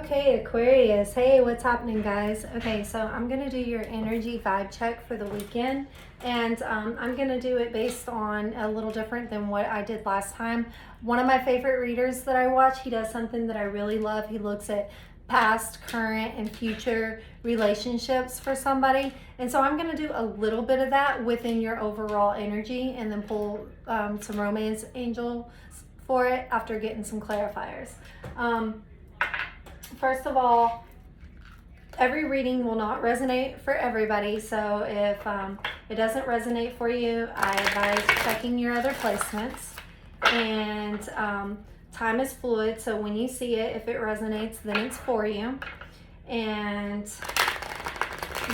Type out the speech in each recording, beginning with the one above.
Okay, Aquarius. Hey, what's happening, guys? Okay, so I'm going to do your energy vibe check for the weekend, and I'm going to do it based on a little different than what I did last time. One of my favorite readers that I watch, he does something that I really love. He looks at past, current, and future relationships for somebody, and so I'm going to do a little bit of that within your overall energy and then pull some romance angels for it after getting some clarifiers. First of all, every reading will not resonate for everybody, so if it doesn't resonate for you, I advise checking your other placements. And time is fluid, so when you see it, if it resonates, then it's for you. And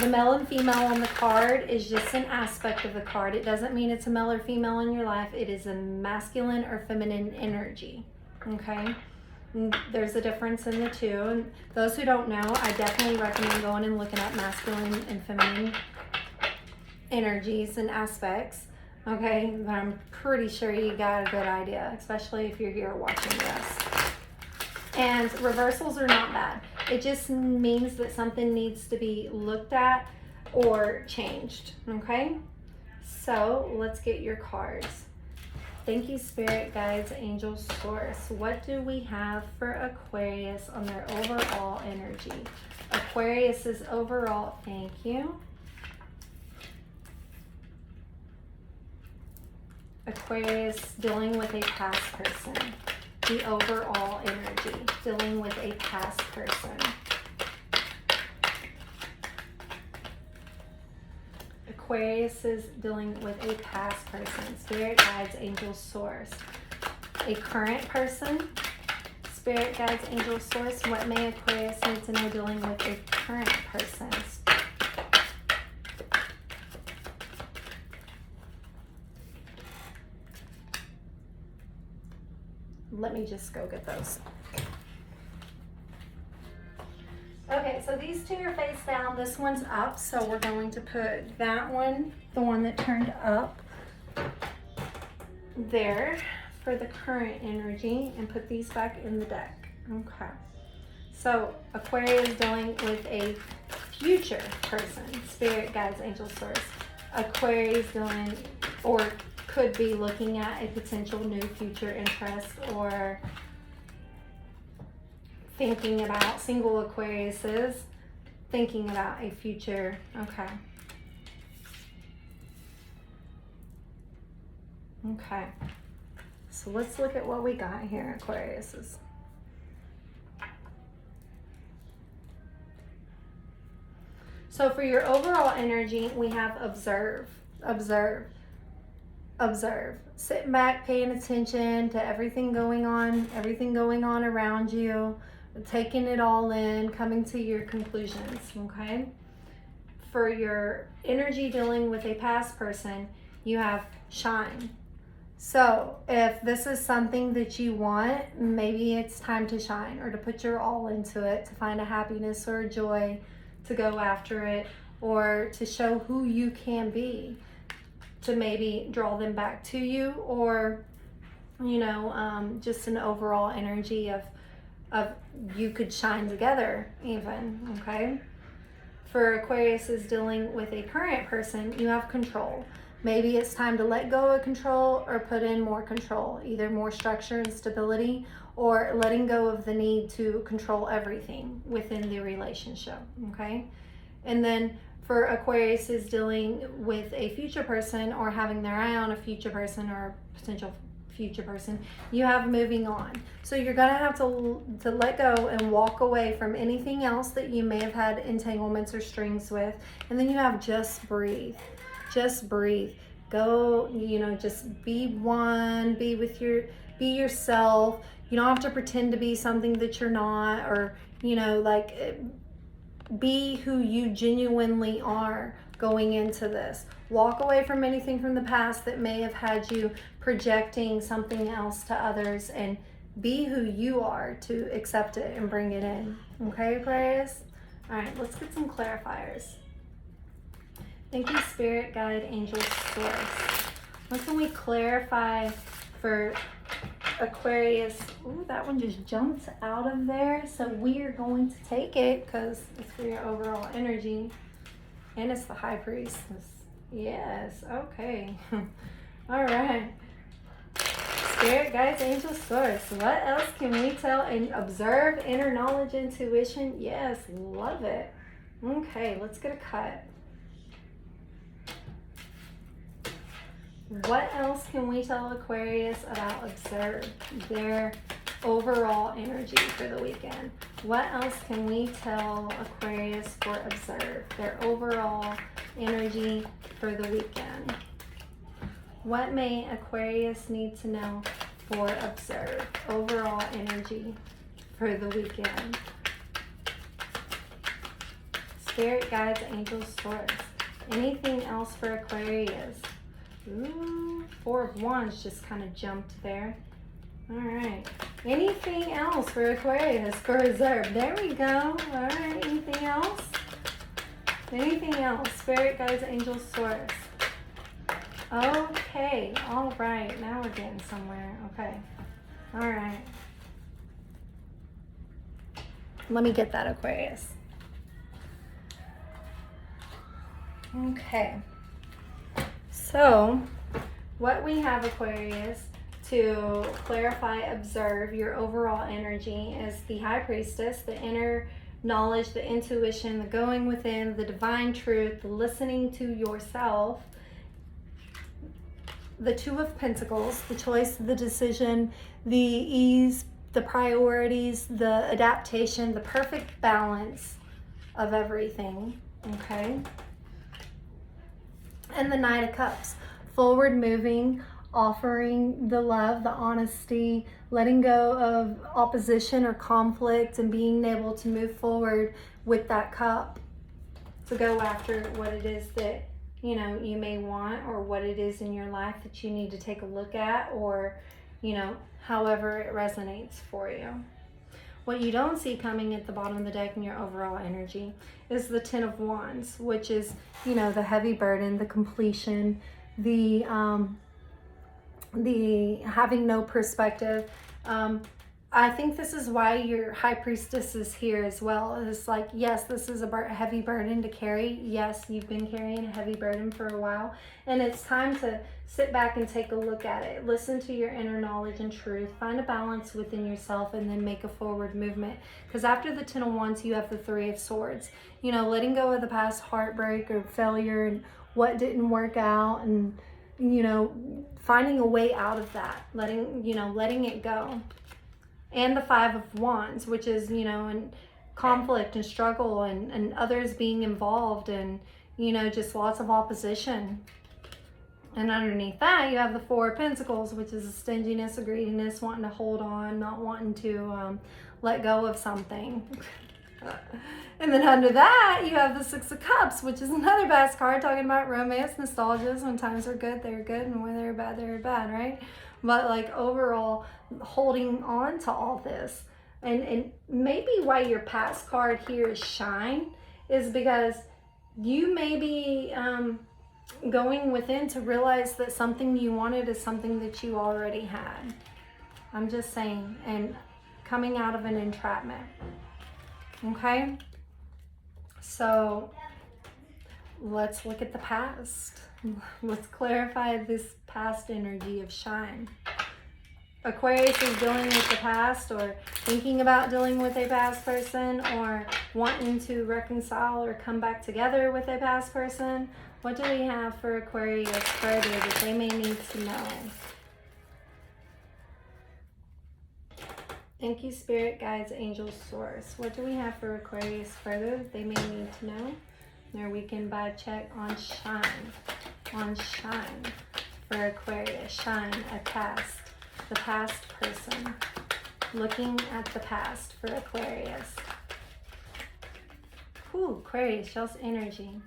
the male and female on the card is just an aspect of the card. It doesn't mean it's a male or female in your life. It is a masculine or feminine energy, okay? There's a difference in the two, and those who don't know, I definitely recommend going and looking at masculine and feminine energies and aspects, okay? But I'm pretty sure you got a good idea, especially if you're here watching this. And reversals are not bad. It just means that something needs to be looked at or changed, okay? So let's get your cards. Thank you, Spirit Guides, Angel Source. What do we have for Aquarius on their overall energy? Aquarius's overall, thank you. Aquarius dealing with a past person. The overall energy, dealing with a past person. Aquarius is dealing with a past person. Spirit Guides, Angel Source. A current person. Spirit Guides, Angel Source. What may Aquarius need to know dealing with a current person? Let me just go get those. Okay, so these two are face down. This one's up, so we're going to put that one, the one that turned up, there for the current energy, and put these back in the deck. Okay. So Aquarius is dealing with a future person. Spirit Guides, Angel Source. Aquarius dealing or could be looking at a potential new future interest, or thinking about single Aquariuses, thinking about a future. Okay. Okay. So let's look at what we got here, Aquariuses. So for your overall energy, we have observe, observe, observe. Sitting back, paying attention to everything going on around you. Taking it all in, coming to your conclusions, okay? For your energy dealing with a past person, you have shine. So if this is something that you want, maybe it's time to shine or to put your all into it, to find a happiness or a joy, to go after it, or to show who you can be, to maybe draw them back to you, or, you know, just an overall energy of you could shine together even, okay? For Aquarius is dealing with a current person, you have control. Maybe it's time to let go of control or put in more control, either more structure and stability, or letting go of the need to control everything within the relationship, okay? And then for Aquarius is dealing with a future person, or having their eye on a future person or potential future person, you have moving on. So you're gonna have to let go and walk away from anything else that you may have had entanglements or strings with. And then you have just breathe. Just breathe. Go, you know, just be one, be yourself. You don't have to pretend to be something that you're not, or, you know, like, be who you genuinely are going into this. Walk away from anything from the past that may have had you projecting something else to others, and be who you are to accept it and bring it in. Okay, Aquarius? All right, let's get some clarifiers. Thank you, Spirit Guide, Angel Source. What can we clarify for Aquarius. Ooh, that one just jumped out of there. So we are going to take it because it's for your overall energy. And it's the High Priestess. Yes, okay. All right. Spirit, guides, angels, source. What else can we tell and observe? Inner knowledge, intuition. Yes, love it. Okay, let's get a cut. What else can we tell Aquarius about observe their overall energy for the weekend? What else can we tell Aquarius for observe their overall energy for the weekend? What may Aquarius need to know for observe overall energy for the weekend? Spirit, guides, angels, source. Anything else for Aquarius? Ooh, Four of Wands just kind of jumped there. All right. Anything else for Aquarius for reserve? There we go. All right. Anything else? Anything else? Spirit, guides, angels, source. Okay. All right. Now we're getting somewhere. Okay. All right. Let me get that, Aquarius. Okay. So, what we have, Aquarius, to clarify, observe your overall energy is the High Priestess, the inner knowledge, the intuition, the going within, the divine truth, the listening to yourself, the Two of Pentacles, the choice, the decision, the ease, the priorities, the adaptation, the perfect balance of everything, okay? And the Knight of Cups, forward moving, offering the love, the honesty, letting go of opposition or conflict, and being able to move forward with that cup to go after what it is that, you know, you may want, or what it is in your life that you need to take a look at, or, you know, however it resonates for you. What you don't see coming at the bottom of the deck in your overall energy is the Ten of Wands, which is, you know, the heavy burden, the completion, the having no perspective. I think this is why your High Priestess is here as well. It's like, yes, this is a heavy burden to carry. Yes, you've been carrying a heavy burden for a while, and it's time to sit back and take a look at it. Listen to your inner knowledge and truth. Find a balance within yourself, and then make a forward movement. Because after the Ten of Wands, you have the Three of Swords. You know, letting go of the past heartbreak or failure and what didn't work out, and, you know, finding a way out of that. Letting it go. And the Five of Wands, which is, you know, and conflict and struggle and others being involved, and, you know, just lots of opposition. And underneath that, you have the Four of Pentacles, which is a stinginess, a greediness, wanting to hold on, not wanting to let go of something. And then under that, you have the Six of Cups, which is another best card, talking about romance, nostalgias. When times are good, they're good, and when they're bad, right? But like overall, holding on to all this. And maybe why your past card here is Shine is because you may be going within to realize that something you wanted is something that you already had. I'm just saying. And coming out of an entrapment. Okay? So let's look at the past. Let's clarify this past energy of Shine. Aquarius is dealing with the past, or thinking about dealing with a past person, or wanting to reconcile or come back together with a past person. What do we have for Aquarius further that they may need to know? Thank you, Spirit, Guides, Angels, Source. What do we have for Aquarius further that they may need to know? Their weekend vibe check on Shine. On Shine for Aquarius. Shine, a past. The past person. Looking at the past for Aquarius. Ooh, Aquarius, y'all's energy.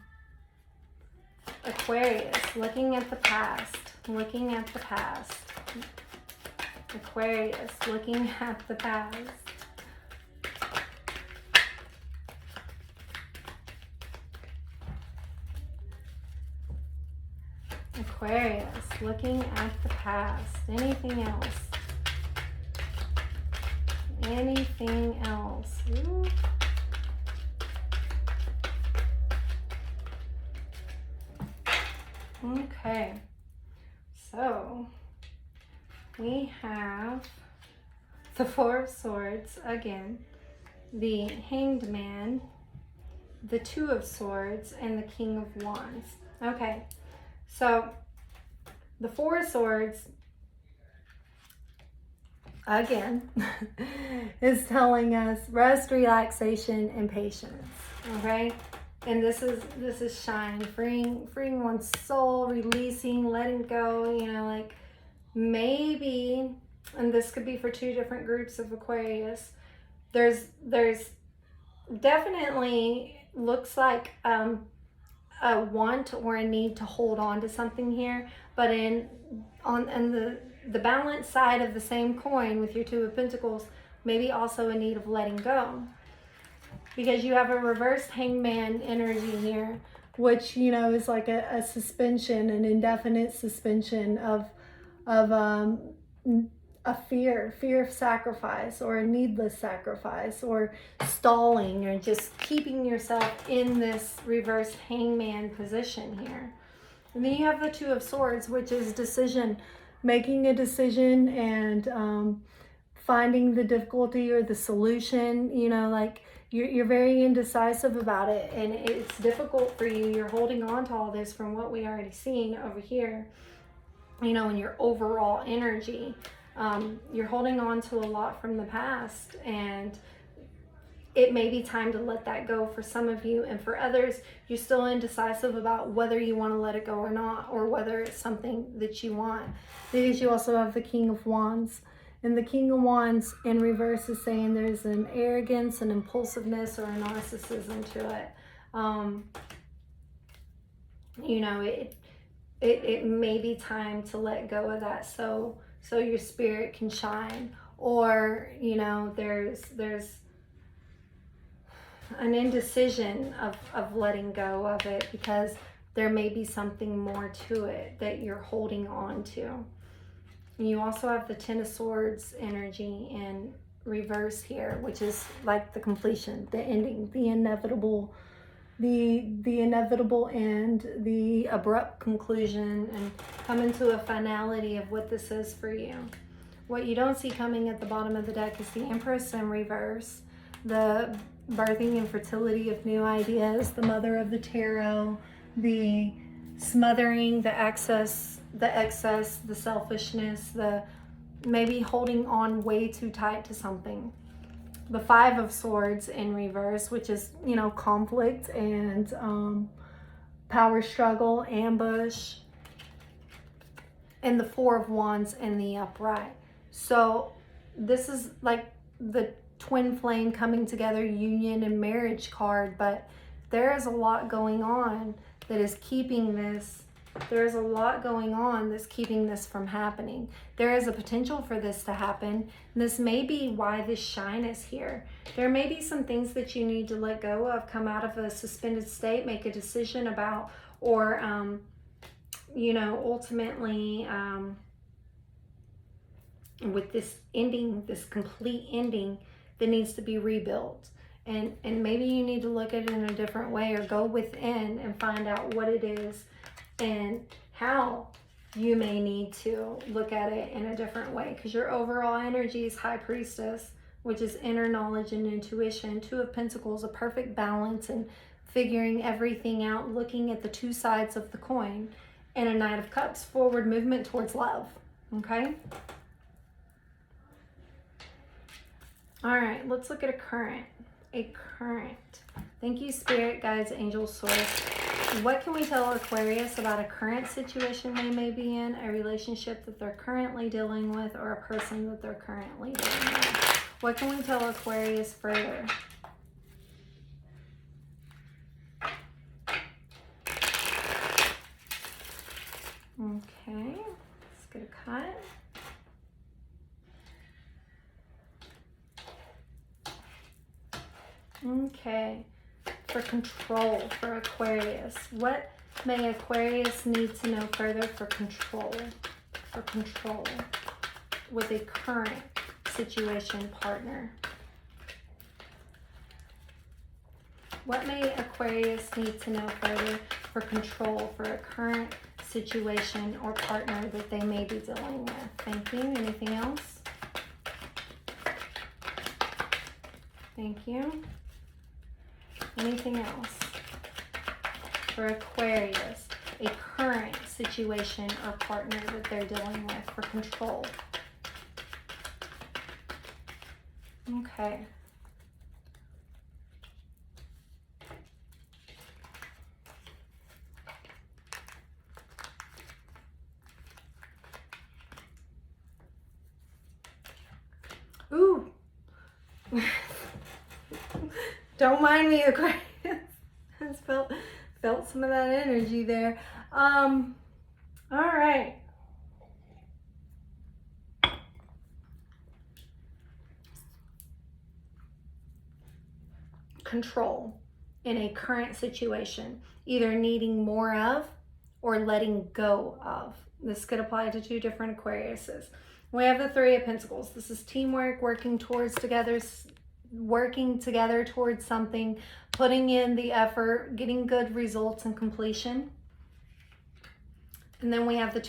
Aquarius, looking at the past. Looking at the past. Aquarius, looking at the past. Aquarius, looking at the past. Anything else? Anything else? Ooh. Okay. So we have the Four of Swords again, the Hanged Man, the Two of Swords, and the King of Wands. Okay, so the Four of Swords again is telling us rest, relaxation, and patience. Okay, and this is shine, freeing one's soul, releasing, letting go. You know, like maybe, and this could be for two different groups of Aquarius. There's definitely looks like a want or a need to hold on to something here, but on the balance side of the same coin with your Two of Pentacles, maybe also a need of letting go, because you have a reversed Hangman energy here, which, you know, is like a suspension, an indefinite suspension of a fear of sacrifice, or a needless sacrifice, or stalling, or just keeping yourself in this reversed Hangman position here. And then you have the Two of Swords, which is decision, making a decision and finding the difficulty or the solution. You know, like you're very indecisive about it, and it's difficult for you. You're holding on to all this from what we already seen over here, you know, in your overall energy. You're holding on to a lot from the past, and it may be time to let that go for some of you, and for others, you're still indecisive about whether you want to let it go or not, or whether it's something that you want, because you also have the King of Wands. And the King of Wands in reverse is saying there's an arrogance, an impulsiveness, or a narcissism to it. You know, it may be time to let go of that, so your spirit can shine. Or, you know, there's an indecision of letting go of it, because there may be something more to it that you're holding on to. And you also have the Ten of Swords energy in reverse here, which is like the completion, the ending, the inevitable end, the abrupt conclusion, and coming to a finality of what this is for you. What you don't see coming at the bottom of the deck is the Empress in reverse, the birthing and fertility of new ideas, the Mother of the Tarot, the smothering, the excess, the selfishness, the maybe holding on way too tight to something. The Five of Swords in reverse, which is, you know, conflict and power struggle, ambush, and the Four of Wands in the upright. So this is like the twin flame coming together, union and marriage card, but there is a lot going on that is keeping this. There's a lot going on that's keeping this from happening. There is a potential for this to happen. This may be why this shine is here. There may be some things that you need to let go of, come out of a suspended state, make a decision about, or, you know, ultimately, with this ending, this complete ending that needs to be rebuilt. And maybe you need to look at it in a different way, or go within and find out what it is and how you may need to look at it in a different way, because your overall energy is High Priestess, which is inner knowledge and intuition. Two of Pentacles, a perfect balance and figuring everything out, looking at the two sides of the coin, and a Knight of Cups, forward movement towards love. Okay? All right, let's look at a current. A current. Thank you, Spirit, Guides, Angels, Source. What can we tell Aquarius about a current situation they may be in, a relationship that they're currently dealing with, or a person that they're currently dealing with? What can we tell Aquarius further? Okay, let's get a cut. Okay, for control for Aquarius. What may Aquarius need to know further for control? For control with a current situation, partner. What may Aquarius need to know further for control for a current situation or partner that they may be dealing with? Thank you. Anything else? Thank you. Anything else for Aquarius, a current situation or partner that they're dealing with for control? Okay. Ooh. Don't mind me, Aquarius. I just felt some of that energy there. All right. Control in a current situation, either needing more of or letting go of. This could apply to two different Aquariuses. We have the Three of Pentacles. This is teamwork, working together towards something, putting in the effort, getting good results and completion. And then we have the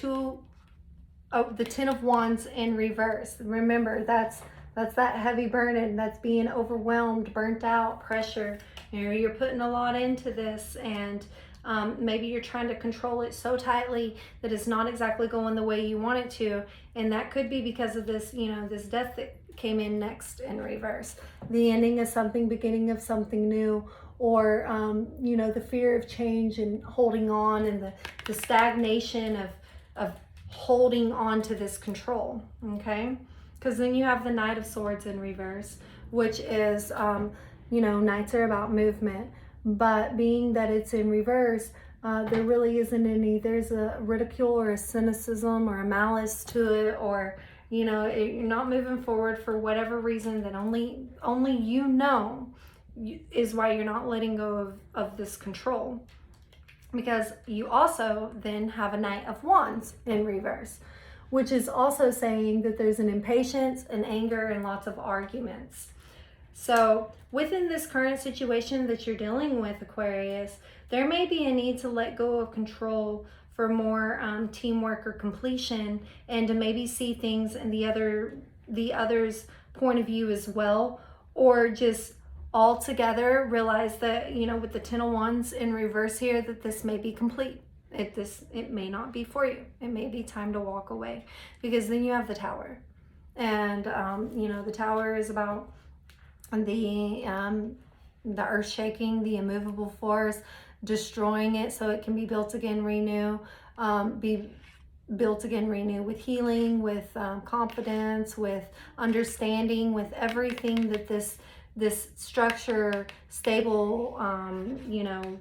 Ten of Wands in reverse. Remember, that's that heavy burden, that's being overwhelmed, burnt out, pressure. You know, you're putting a lot into this, and maybe you're trying to control it so tightly that it's not exactly going the way you want it to. And that could be because of this, you know, this death that came in next in reverse. The ending of something, beginning of something new, or, you know, the fear of change and holding on, and the stagnation of holding on to this control, okay? Because then you have the Knight of Swords in reverse, which is, you know, Knights are about movement. But being that it's in reverse, there really isn't any, there's a ridicule or a cynicism or a malice to it, or, you know, you're not moving forward for whatever reason that only you know is why you're not letting go of this control. Because you also then have a Knight of Wands in reverse, which is also saying that there's an impatience, an anger, and lots of arguments. So within this current situation that you're dealing with, Aquarius, there may be a need to let go of control for more teamwork or completion, and to maybe see things in the other's point of view as well, or just altogether realize that, you know, with the Ten of Wands in reverse here, that this may be complete. It may not be for you. It may be time to walk away, because then you have the Tower, and you know, the Tower is about the earth shaking, the immovable force, destroying it so it can be built again, renew, with healing, with confidence, with understanding, with everything that this structure, stable, you know,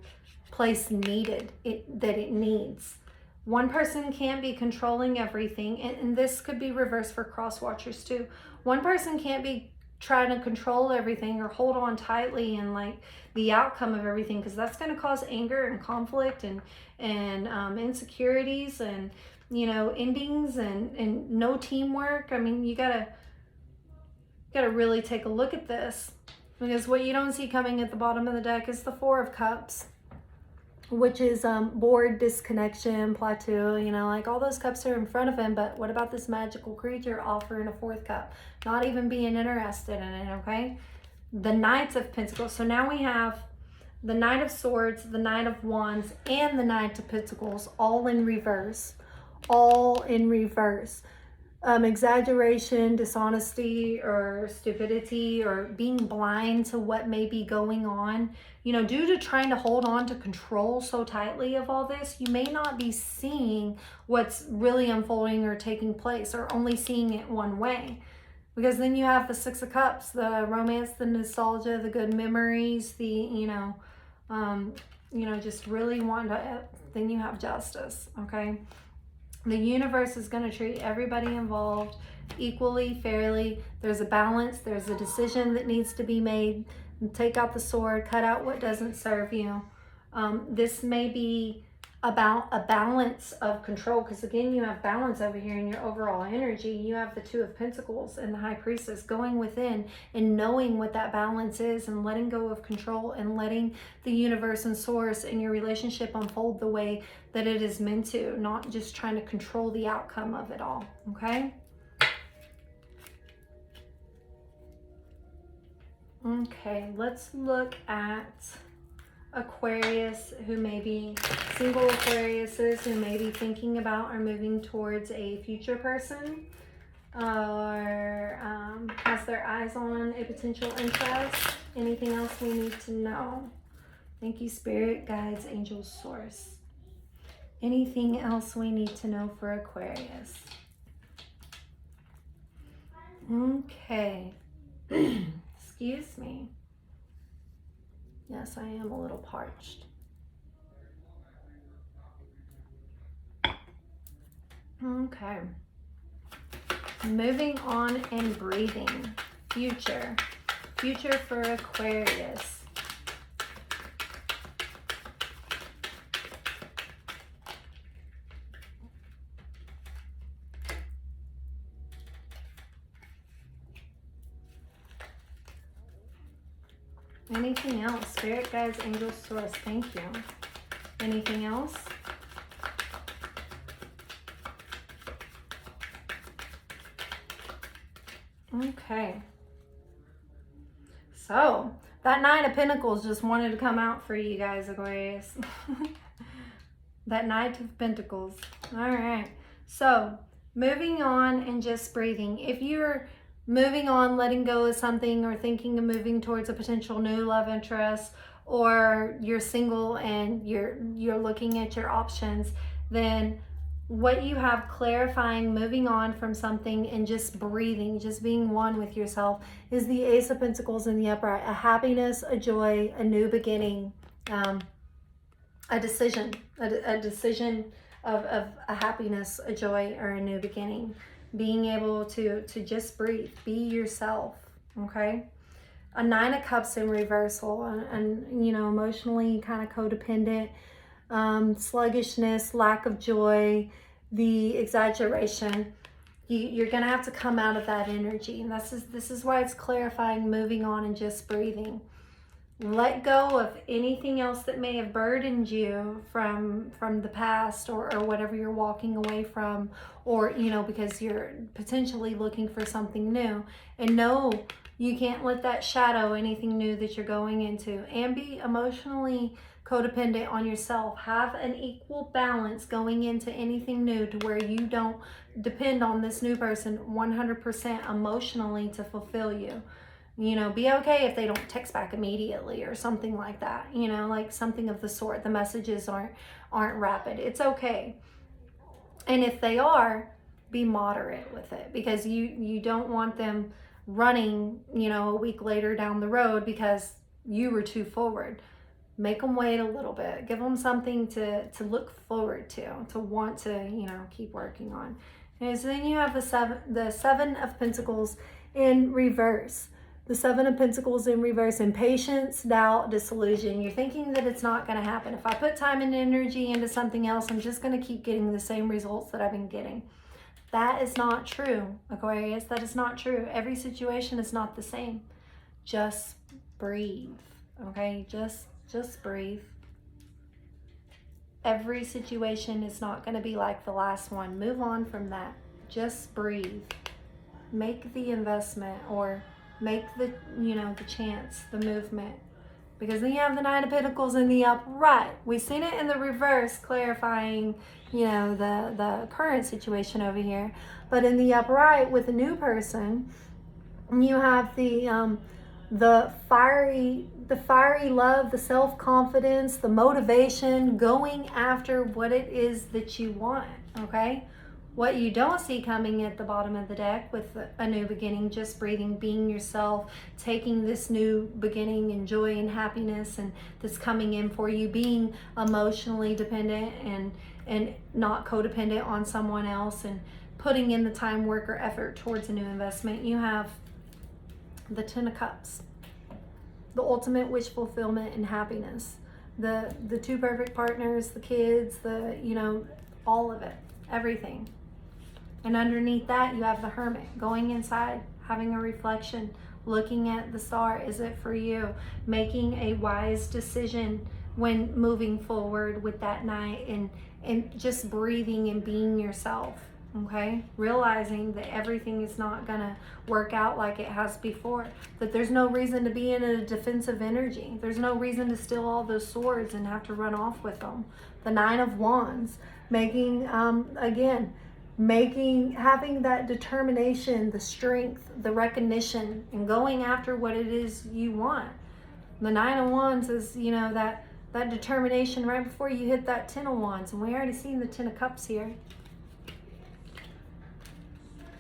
place needed, that it needs. One person can't be controlling everything, and this could be reversed for cross watchers too. One person can't be trying to control everything or hold on tightly and like the outcome of everything, because that's going to cause anger and conflict and insecurities, and, you know, endings and no teamwork. I mean, you gotta really take a look at this, because what you don't see coming at the bottom of the deck is the Four of Cups, which is bored, disconnection, plateau. You know, like all those cups are in front of him, but what about this magical creature offering a fourth cup? Not even being interested in it, okay? The Knights of Pentacles. So now we have the Knight of Swords, the Knight of Wands, and the Knight of Pentacles, all in reverse. All in reverse. Exaggeration, dishonesty, or stupidity, or being blind to what may be going on. You know, due to trying to hold on to control so tightly of all this, you may not be seeing what's really unfolding or taking place, or only seeing it one way. Because then you have the Six of Cups, the romance, the nostalgia, the good memories, the, you know, just really wanting to, then you have Justice, okay? The universe is going to treat everybody involved equally, fairly. There's a balance. There's a decision that needs to be made. Take out the sword, cut out what doesn't serve you. This may be about a balance of control, because again, you have balance over here in your overall energy. You have the Two of Pentacles and the High Priestess going within and knowing what that balance is and letting go of control and letting the universe and source and your relationship unfold the way that it is meant to, not just trying to control the outcome of it all. Okay? Okay, let's look at Aquarius, who may be single Aquariuses, who may be thinking about or moving towards a future person, or has their eyes on a potential interest. Anything else we need to know? Thank you, Spirit, Guides, Angels, Source. Anything else we need to know for Aquarius? Okay. Excuse me. Yes, I am a little parched. Okay. Moving on and breathing. Future. Future for Aquarius. Anything else? Spirit, Guides, Angels, Source. Thank you. Anything else? Okay. So, that Nine of Pentacles just wanted to come out for you guys, Aquarius. That Knight of Pentacles. All right. So, moving on and just breathing. If you're moving on, letting go of something, or thinking of moving towards a potential new love interest, or you're single and you're looking at your options, then what you have clarifying, moving on from something and just breathing, just being one with yourself, is the Ace of Pentacles in the upright. A happiness, a joy, a new beginning, a decision, a decision of a happiness, a joy, or a new beginning. Being able to just breathe, be yourself, okay? A Nine of Cups in reversal, and you know, emotionally kind of codependent, sluggishness, lack of joy, the exaggeration. You're gonna have to come out of that energy, and this is why it's clarifying, moving on, and just breathing. Let go of anything else that may have burdened you from the past, or whatever you're walking away from, or you know, because you're potentially looking for something new. And no, you can't let that shadow anything new that you're going into. And be emotionally codependent on yourself. Have an equal balance going into anything new, to where you don't depend on this new person 100% emotionally to fulfill you. You know, be okay if they don't text back immediately or something like that. You know, like something of the sort. The messages aren't rapid. It's okay. And if they are, be moderate with it, because you don't want them running, you know, a week later down the road because you were too forward. Make them wait a little bit. Give them something to look forward to want to, you know, keep working on. And so then you have the Seven of Pentacles in reverse. The Seven of Pentacles in reverse. Impatience, doubt, disillusion. You're thinking that it's not going to happen. If I put time and energy into something else, I'm just going to keep getting the same results that I've been getting. That is not true, Aquarius. That is not true. Every situation is not the same. Just breathe, okay? Just breathe. Every situation is not going to be like the last one. Move on from that. Just breathe. Make the investment, or make the, you know, the chance, the movement. Because then you have the Nine of Pentacles in the upright. We've seen it in the reverse, clarifying, you know, the current situation over here. But in the upright with a new person, you have the fiery love, the self-confidence, the motivation, going after what it is that you want, okay? What you don't see coming at the bottom of the deck with a new beginning, just breathing, being yourself, taking this new beginning and joy and happiness and that's coming in for you, being emotionally dependent and not codependent on someone else, and putting in the time, work, or effort towards a new investment. You have the Ten of Cups, the ultimate wish fulfillment and happiness. the two perfect partners, the kids, the, you know, all of it, everything. And underneath that, you have the Hermit, going inside, having a reflection, looking at the star. Is it for you? Making a wise decision when moving forward with that night, and just breathing and being yourself, okay? Realizing that everything is not gonna work out like it has before, that there's no reason to be in a defensive energy. There's no reason to steal all those swords and have to run off with them. The Nine of Wands, making, again, having that determination, the strength, the recognition, and going after what it is you want. The Nine of Wands is, you know, that determination right before you hit that Ten of Wands. And we already seen the Ten of Cups here.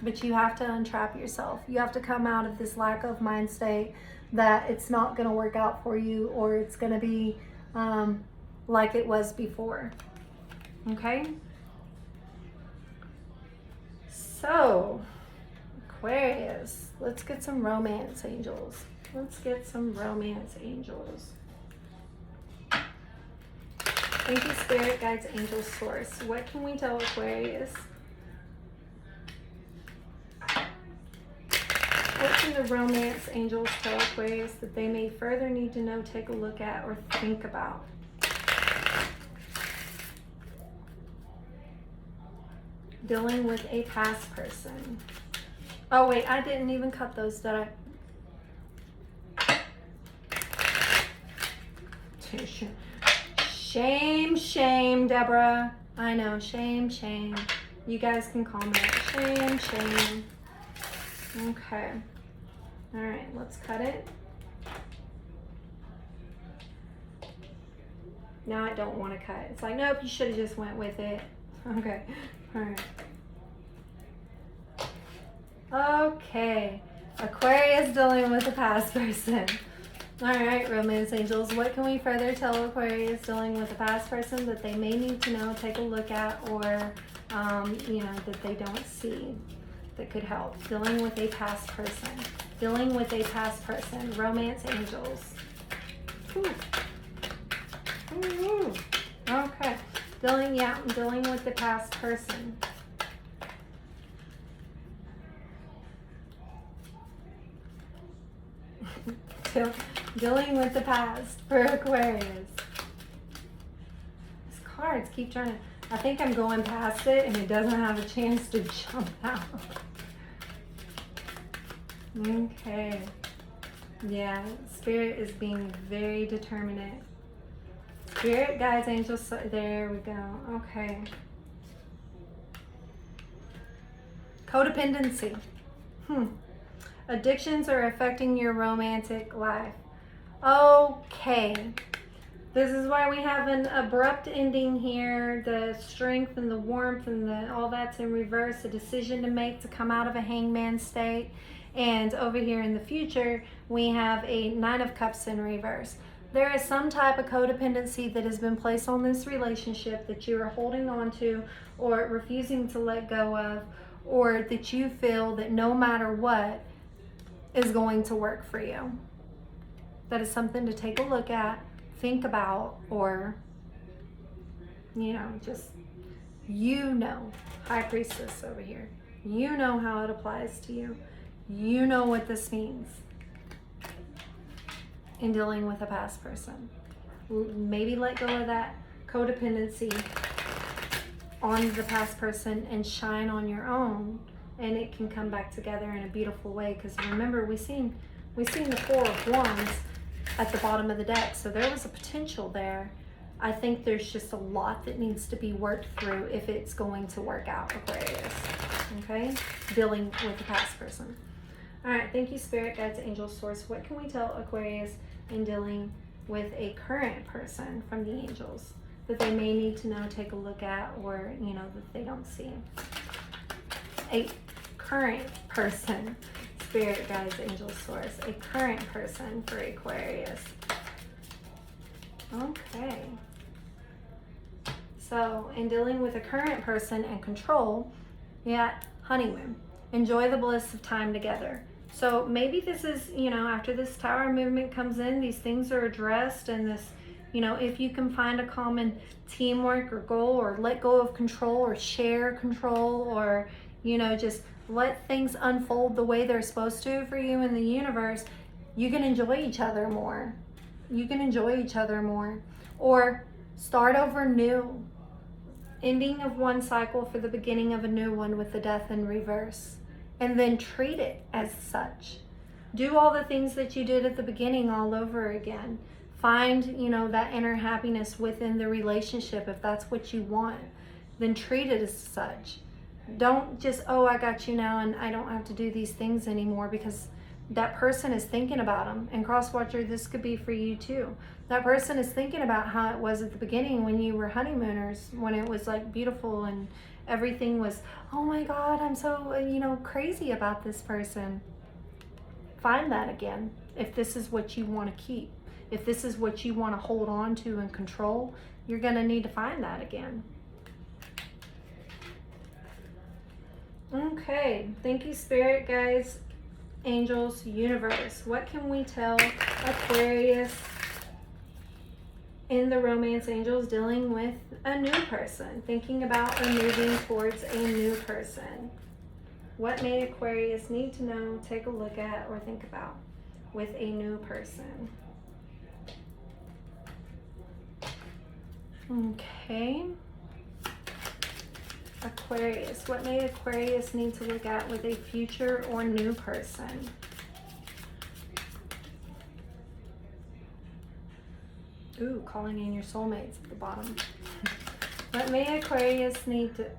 But you have to untrap yourself. You have to come out of this lack of mind state that it's not going to work out for you, or it's going to be like it was before. Okay? So, Aquarius, let's get some romance angels. Let's get some romance angels. Thank you, Spirit Guides, Angels, Source. What can we tell Aquarius? What can the romance angels tell Aquarius that they may further need to know, take a look at, or think about? Dealing with a past person. Oh wait, I didn't even cut those, did I? Shame, shame, Deborah. I know, shame, shame. You guys can comment. Shame, shame. Okay. All right, let's cut it. Now I don't want to cut. It's like, nope, you should have just went with it. Okay. All right. Okay. Aquarius dealing with a past person. All right, romance angels, what can we further tell Aquarius dealing with a past person that they may need to know, take a look at, or, you know, that they don't see that could help? Dealing with a past person. Dealing with a past person. Romance angels. Ooh. Ooh. Okay. Dealing with the past person. Dealing with the past for Aquarius. These cards keep trying to, I think I'm going past it and it doesn't have a chance to jump out. Okay. Yeah, Spirit is being very determinate. Spirit Guides, Angels, there we go. Okay. Codependency. Addictions are affecting your romantic life. Okay. This is why we have an abrupt ending here. The strength and the warmth and all that's in reverse. A decision to make to come out of a hangman state. And over here in the future, we have a Nine of Cups in reverse. There is some type of codependency that has been placed on this relationship that you are holding on to or refusing to let go of, or that you feel that no matter what is going to work for you. That is something to take a look at, think about, or, you know, just, you know, High Priestess over here. You know how it applies to you. You know what this means in dealing with a past person. Maybe let go of that codependency on the past person and shine on your own, and it can come back together in a beautiful way. Because remember, we seen the Four of Wands at the bottom of the deck, so there was a potential there. I think there's just a lot that needs to be worked through if it's going to work out, Aquarius. Okay, dealing with the past person. All right, thank you, Spirit Guides, Angels, Source. What can we tell Aquarius in dealing with a current person from the angels that they may need to know, take a look at, or, you know, that they don't see? A current person, Spirit Guides, Angels, Source. A current person for Aquarius. Okay. So, in dealing with a current person and control, yeah, honeymoon. Enjoy the bliss of time together. So maybe this is, you know, after this Tower movement comes in, these things are addressed, and this, You know, if you can find a common teamwork or goal, or let go of control, or share control, or, you know, just let things unfold the way they're supposed to for you in the universe, you can enjoy each other more. You can enjoy each other more. Or start over new. Ending of one cycle for the beginning of a new one with the death in reverse. And then treat it as such. Do all the things that you did at the beginning all over again. Find, you know, that inner happiness within the relationship if that's what you want. Then treat it as such. Don't just, oh, I got you now and I don't have to do these things anymore, because that person is thinking about them. And cross-watcher, this could be for you too. That person is thinking about how it was at the beginning when you were honeymooners, when it was like beautiful and everything was, oh my God, I'm so, you know, crazy about this person. Find that again if this is what you want to keep. If this is what you want to hold on to and control, you're going to need to find that again. Okay, thank you, Spirit guides, angels, universe. What can we tell Aquarius in the romance angels dealing with a new person, thinking about or moving towards a new person? What may Aquarius need to know, take a look at, or think about with a new person? Okay. Aquarius, what may Aquarius need to look at with a future or new person? Ooh, calling in your soulmates at the bottom. What may Aquarius need to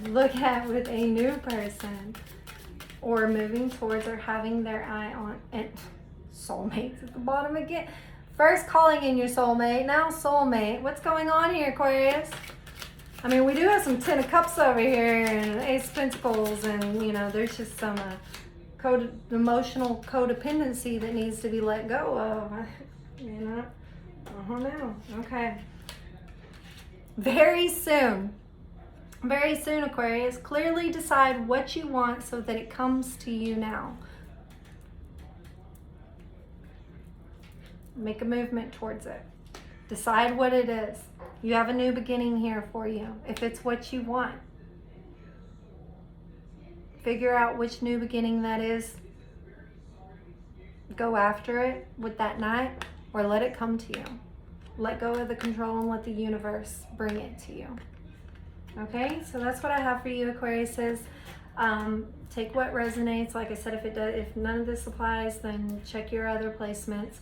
look at with a new person, or moving towards, or having their eye on? And soulmates at the bottom again. First calling in your soulmate, now soulmate. What's going on here, Aquarius? I mean, we do have some Ten of Cups over here and Ace of Pentacles, and, you know, there's just some emotional codependency that needs to be let go of. You know, I don't know. Okay. Very soon, Aquarius, clearly decide what you want so that it comes to you now. Make a movement towards it. Decide what it is. You have a new beginning here for you, if it's what you want. Figure out which new beginning that is. Go after it with that night, or let it come to you. Let go of the control and let the universe bring it to you. Okay, so that's what I have for you, Aquariuses. Take what resonates. Like I said, if none of this applies, then check your other placements.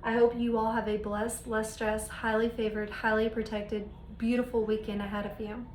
I hope you all have a blessed, less stressed, highly favored, highly protected, beautiful weekend ahead of you.